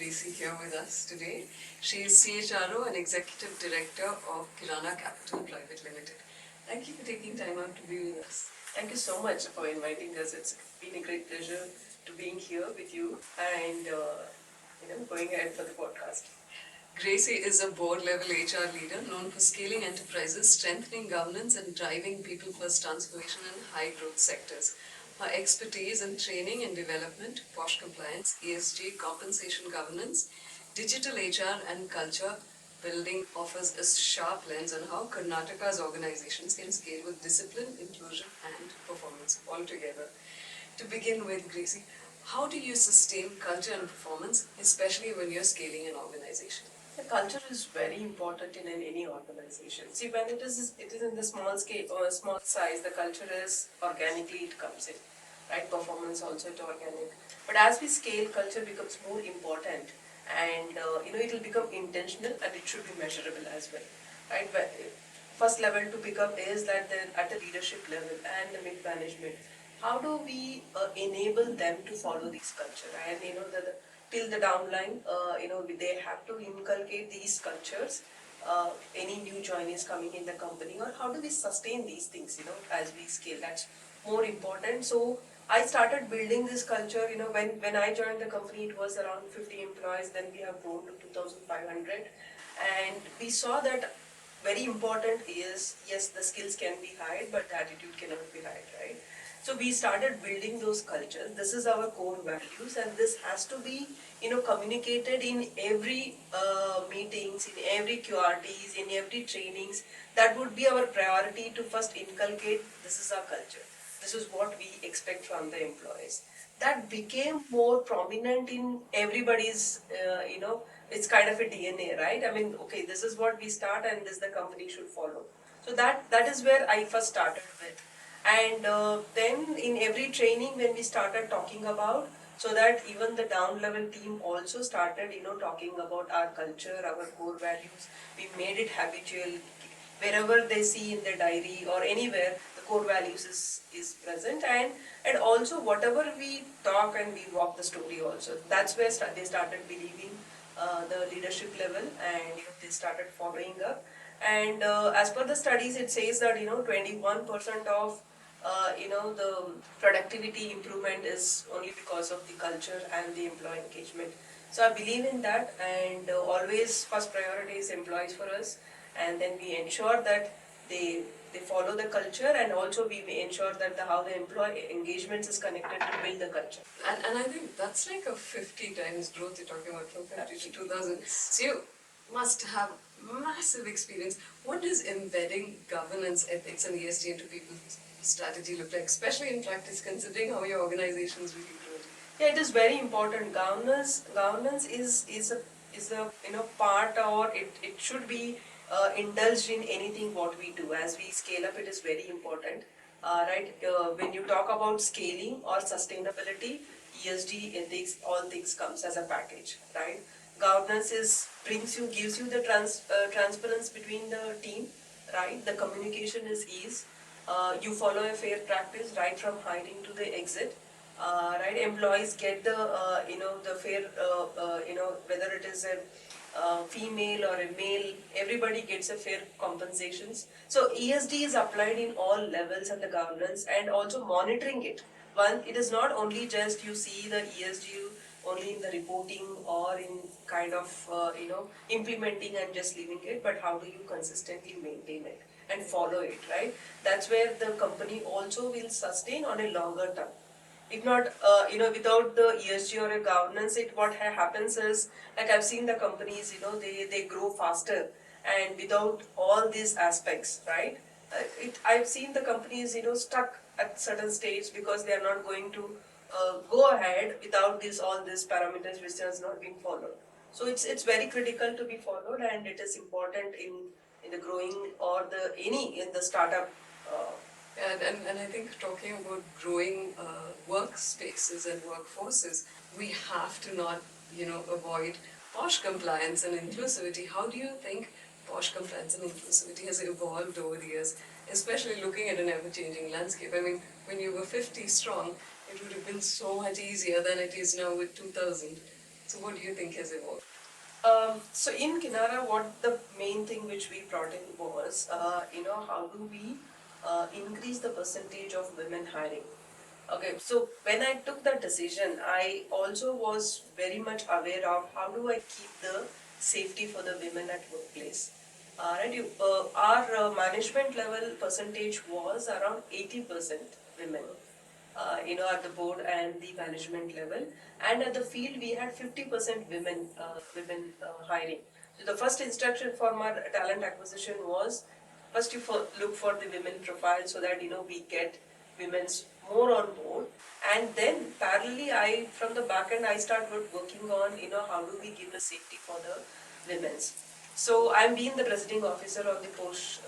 Gracy here with us today. She is CHRO and Executive Director of Kinara Capital Private Limited. Thank you for taking time out to be with us. Thank you so much for inviting us. It's been a great pleasure to being here with you and going ahead for the podcast. Gracy is a board-level HR leader known for scaling enterprises, strengthening governance and driving people-first transformation in high-growth sectors. Her expertise in training and development, POSH compliance, ESG, compensation governance, digital HR and culture building offers a sharp lens on how Karnataka's organizations can scale with discipline, inclusion and performance altogether. To begin with, Gracy, how do you sustain culture and performance, especially when you're scaling an organization? The culture is very important in any organization. See, when it is in the small scale or small size, the culture is organically it comes in, right? Performance also is organic. But as we scale, culture becomes more important, and it will become intentional and it should be measurable as well, right? But first level to pick up is that at the leadership level and the mid management, how do we enable them to follow this culture? And till the downline, they have to inculcate these cultures. Any new joinees coming in the company, or how do we sustain these things? As we scale, that's more important. So I started building this culture. When I joined the company, it was around 50 employees. Then we have grown to 2,500, and we saw that very important is, yes, the skills can be hired, but the attitude cannot be hired, right? So we started building those cultures. This is our core values, and this has to be, communicated in every meetings, in every QRTs, in every trainings. That would be our priority to first inculcate. This is our culture. This is what we expect from the employees. That became more prominent in everybody's, it's kind of a DNA, right? I mean, okay, this is what we start, and this the company should follow. So that is where I first started with. And then in every training when we started talking about, so that even the down level team also started, talking about our culture, our core values. We made it habitual. Wherever they see in their diary or anywhere, the core values is present, and also whatever we talk and we walk the story also. That's where they started believing the leadership level, and they started following up. And as per the studies, it says that 21% of the productivity improvement is only because of the culture and the employee engagement. So I believe in that, and always first priority is employees for us, and then we ensure that they follow the culture, and also we ensure that how the employee engagement is connected to build the culture. And I think that's like a 50 times growth you're talking about, from 50 to 2000. So you must have massive experience. What does embedding governance, ethics and ESG into people's strategy look like, especially in practice, considering how your organization is really growing? Yeah, it is very important. Governance is a part, or it should be indulged in anything what we do. As we scale up, it is very important. Right? When you talk about scaling or sustainability, ESG, ethics, all things comes as a package, right? Governance gives you the transparency between the team, right? The communication is ease. You follow a fair practice right from hiring to the exit. Right, employees get the fair, whether it is a female or a male, everybody gets a fair compensations. So ESG is applied in all levels and the governance, and also monitoring it. One, it is not only just you see the ESG only in the reporting or in kind of implementing and just leaving it, but how do you consistently maintain it and follow it, right? That's where the company also will sustain on a longer term. If not, without the ESG or a governance, what happens is, like I've seen the companies, they grow faster, and without all these aspects, right? I've seen the companies, stuck at certain stage because they are not going to go ahead without all these parameters which has not been followed. So it's very critical to be followed, and it is important in the growing or in the startup. And I think talking about growing workspaces and workforces, we have to not, avoid POSH compliance and inclusivity. How do you think POSH compliance and inclusivity has evolved over the years, especially looking at an ever-changing landscape? I mean, when you were 50 strong, it would have been so much easier than it is now with 2000. So what do you think has evolved? So in Kinara, what the main thing which we brought in was, how do we increase the percentage of women hiring? Okay, so when I took that decision, I also was very much aware of how do I keep the safety for the women at workplace. Our management level percentage was around 80% women. At the board and the management level, and at the field we had 50% women hiring. So the first instruction for my talent acquisition was first you look for the women profile so that we get women's more on board, and then parallelly I from the back end I start working on how do we give the safety for the women's. So I'm being the presiding officer on the post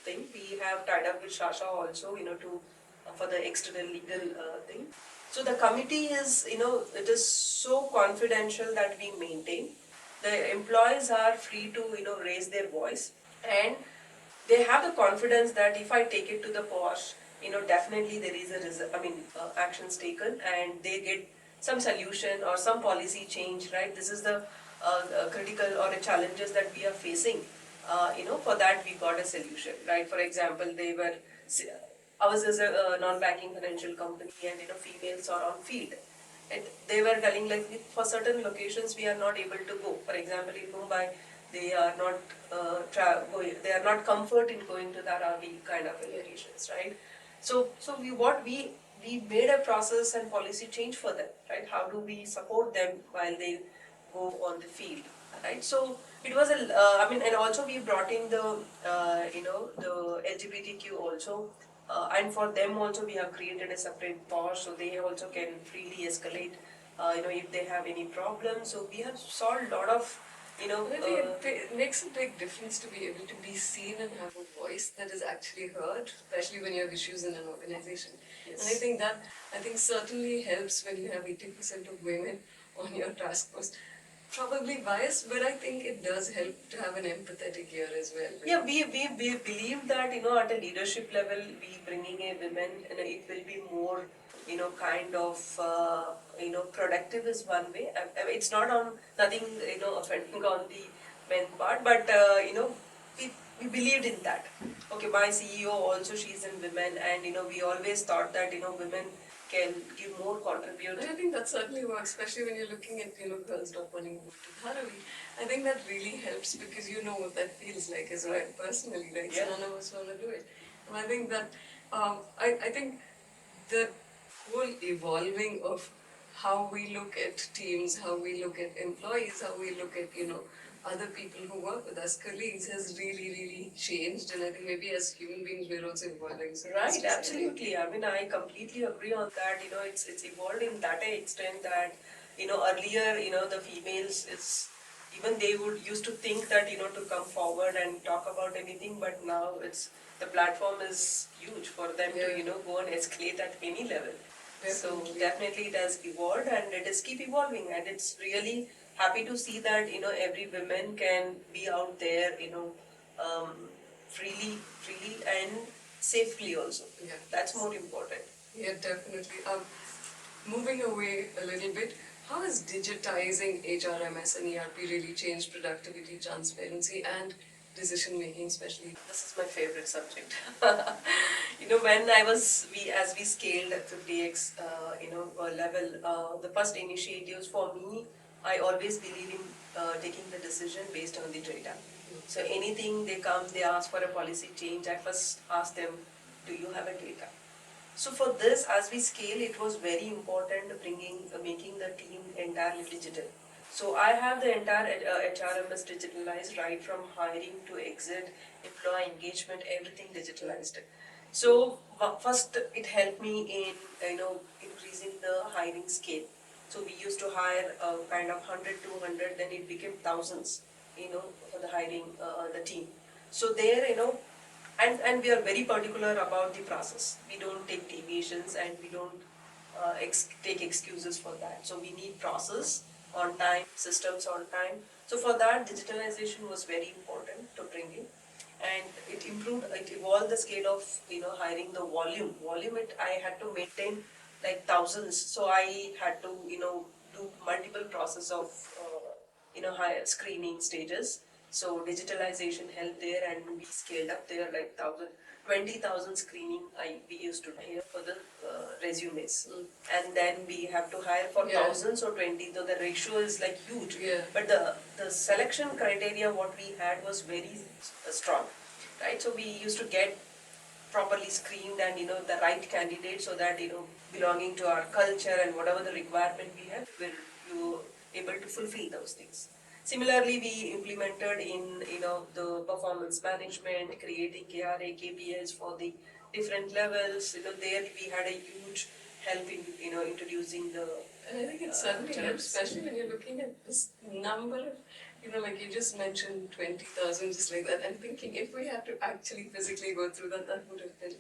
thing. We have tied up with Shasha also, to for the external legal thing. So the committee is, it is so confidential that we maintain. The employees are free to, raise their voice, and they have the confidence that if I take it to the POSH, definitely there is actions taken and they get some solution or some policy change, right? This is the critical or the challenges that we are facing. For that we got a solution, right? For example, ours is a non-banking financial company, and females are on field. And they were telling like for certain locations we are not able to go. For example, in Mumbai, they are not they are not comfort in going to the RV kind of locations, right? So we made a process and policy change for them, right? How do we support them while they go on the field, right? So it was and also we brought in the LGBTQ also, and for them also we have created a separate POS so they also can freely escalate, if they have any problems. So we have solved a lot of, I think it makes a big difference to be able to be seen and have a voice that is actually heard, especially when you have issues in an organization. Yes. And I think certainly helps when you have 80% of women on your task force. Probably biased, but I think it does help to have an empathetic ear as well. Yeah, we believe that, at a leadership level, we bringing a women, it will be more, kind of, productive is one way. It's not on nothing, offending on the men part, but, we believed in that. Okay, my CEO also, she's in women, and, we always thought that, women can give more contribute. And I think that certainly works, especially when you're looking at, girls not wanting to move to Dharavi. I think that really helps because you know what that feels like as well, personally, right? Yeah. So none of us want to do it. And I think that, I think the whole evolving of how we look at teams, how we look at employees, how we look at, other people who work with us, colleagues, has really, really changed. And I think maybe as human beings, we're also evolving. So that's Right, just absolutely. I mean, I completely agree on that. It's evolved in that extent that, earlier, the females is even they would used to think that, to come forward and talk about anything, but now it's the platform is huge for them to, go and escalate at any level. So Definitely. definitely it has evolved and it is keep evolving, and it's really happy to see that, every woman can be out there, freely and safely also. Yeah. That's more important. Yeah, definitely. Moving away a little bit, how has digitizing HRMS and ERP really changed productivity, transparency, and decision making, especially? This is my favorite subject. When as we scaled at 50x, level, the first initiatives for me, I always believe in taking the decision based on the data. So anything they come, they ask for a policy change, I first ask them, do you have a data? So for this, as we scale, it was very important making the team entirely digital. So I have the entire HRMS digitalized, right from hiring to exit, employee engagement, everything digitalized. So first, it helped me in increasing the hiring scale. So we used to hire kind of 100, 200, then it became thousands, for the hiring the team. So there, and we are very particular about the process. We don't take deviations and we don't take excuses for that. So we need process on time, systems on time. So for that, digitalization was very important to bring in, and it evolved the scale of hiring the volume. I had to maintain like thousands, so I had to do through multiple process of higher screening stages. So digitalization helped there, and we scaled up there like 20,000 screening we used to hire for the resumes. And then we have to hire for thousands or 20, though the ratio is like huge. But the selection criteria what we had was very strong, right? So we used to get properly screened and the right candidate, so that belonging to our culture and whatever the requirement we have, you able to fulfill those things. Similarly, we implemented in the performance management, creating KRA KPIs for the different levels. There we had a huge help in introducing the. And I think it certainly helps, especially when you're looking at this number of, like you just mentioned 20,000, just like that. I'm thinking if we had to actually physically go through that, that would have been.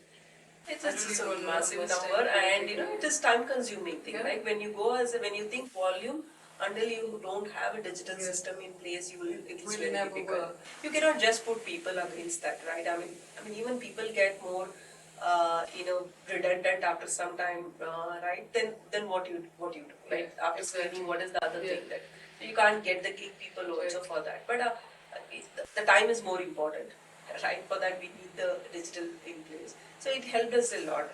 It's a massive number, and it is time consuming thing. Like when you go when you think volume, until you don't have a digital system in place, it's very difficult. You cannot just put people against that, right? I mean even people get more redundant after some time, right? Then what you do, right? After screening, what is the other thing that you can't get the gig people also for that? But the time is more important, right? For that we need the digital in place. So it helped us a lot.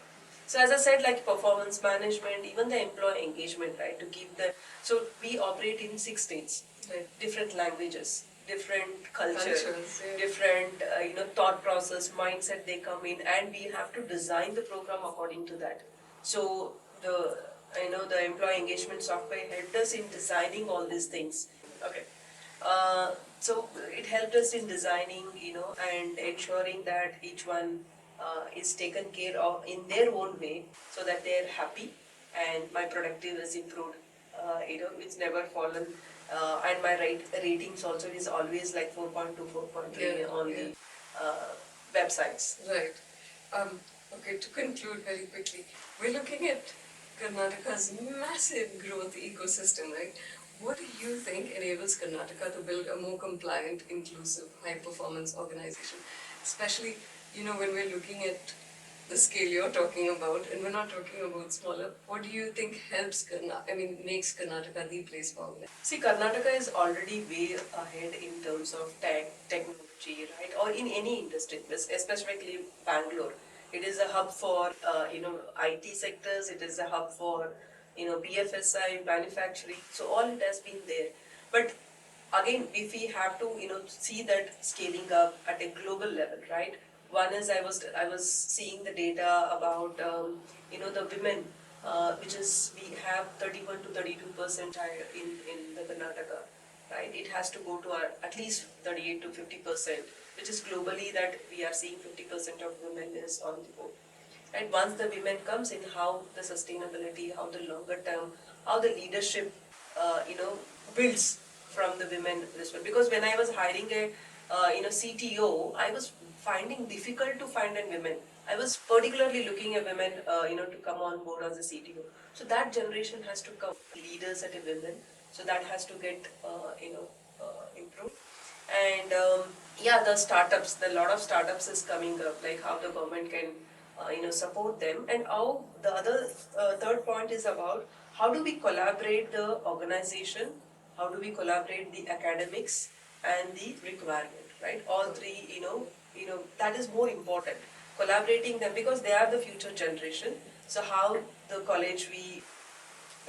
So as I said, like performance management, even the employee engagement, right? To keep the so we operate in 6 states, different languages, different cultures, different thought process, mindset they come in, and we have to design the program according to that. So the employee engagement software helped us in designing all these things. Okay. So it helped us in designing, and ensuring that each one is taken care of in their own way, so that they are happy and my productive is improved. It's never fallen, and my ratings also is always like 4.2, 4.3 on the websites. Right. Okay, to conclude very quickly, we're looking at Karnataka's massive growth ecosystem, right? What do you think enables Karnataka to build a more compliant, inclusive, high-performance organization? Especially, when we're looking at the scale you're talking about, and we're not talking about smaller, what do you think makes Karnataka the place for organization? See, Karnataka is already way ahead in terms of technology, right? Or in any industry, especially Bangalore. It is a hub for, IT sectors, it is a hub for, BFSI, manufacturing, so all it has been there. But again, if we have to, see that scaling up at a global level, right? One is I was seeing the data about, the women, which is we have 31 to 32% in the Karnataka, right? It has to go to at least 38 to 50%, which is globally that we are seeing 50% of women is on the board. And once the women comes in, how the sustainability, how the longer term, how the leadership, builds from the women this one. Because when I was hiring a, CTO, I was finding difficult to find a women. I was particularly looking at women, to come on board as a CTO. So that generation has to come, leaders at a women. So that has to get, improved. And the startups, a lot of startups is coming up, like how the government can, support them. And how the other third point is about how do we collaborate the organization, how do we collaborate the academics and the requirement, right? All three, that is more important. Collaborating them because they are the future generation. So how the college we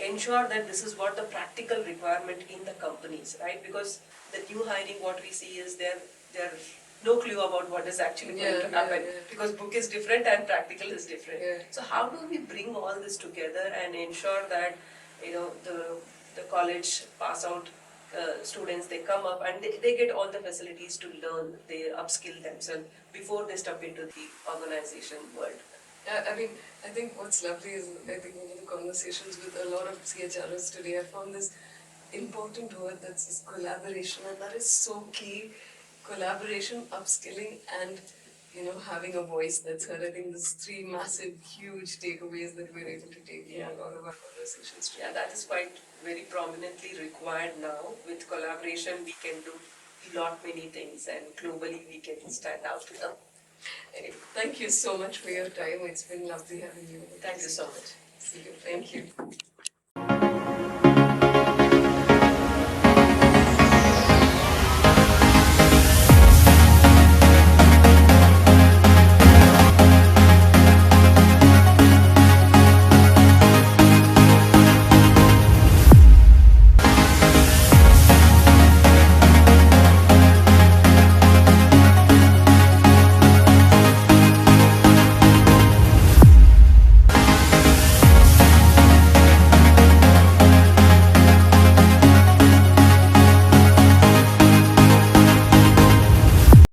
ensure that this is what the practical requirement in the companies, right? Because the new hiring, what we see is they're no clue about what is actually going to happen, because book is different and practical is different. So how do we bring all this together and ensure that the college pass out students, they come up and they get all the facilities to learn, they upskill themselves before they step into the organization world. I think what's lovely is, I think in the conversations with a lot of CHROs today, I found this important word that's this collaboration, and that is so key. Collaboration, upskilling, and having a voice that's heard. I think there's 3 massive, huge takeaways that we're able to take in a lot of our conversations. Yeah, that is quite very prominently required now. With collaboration, we can do lot many things, and globally we can stand out to them. Anyway, thank you so much for your time. It's been lovely having you. Thank you so much. See you. Thank you.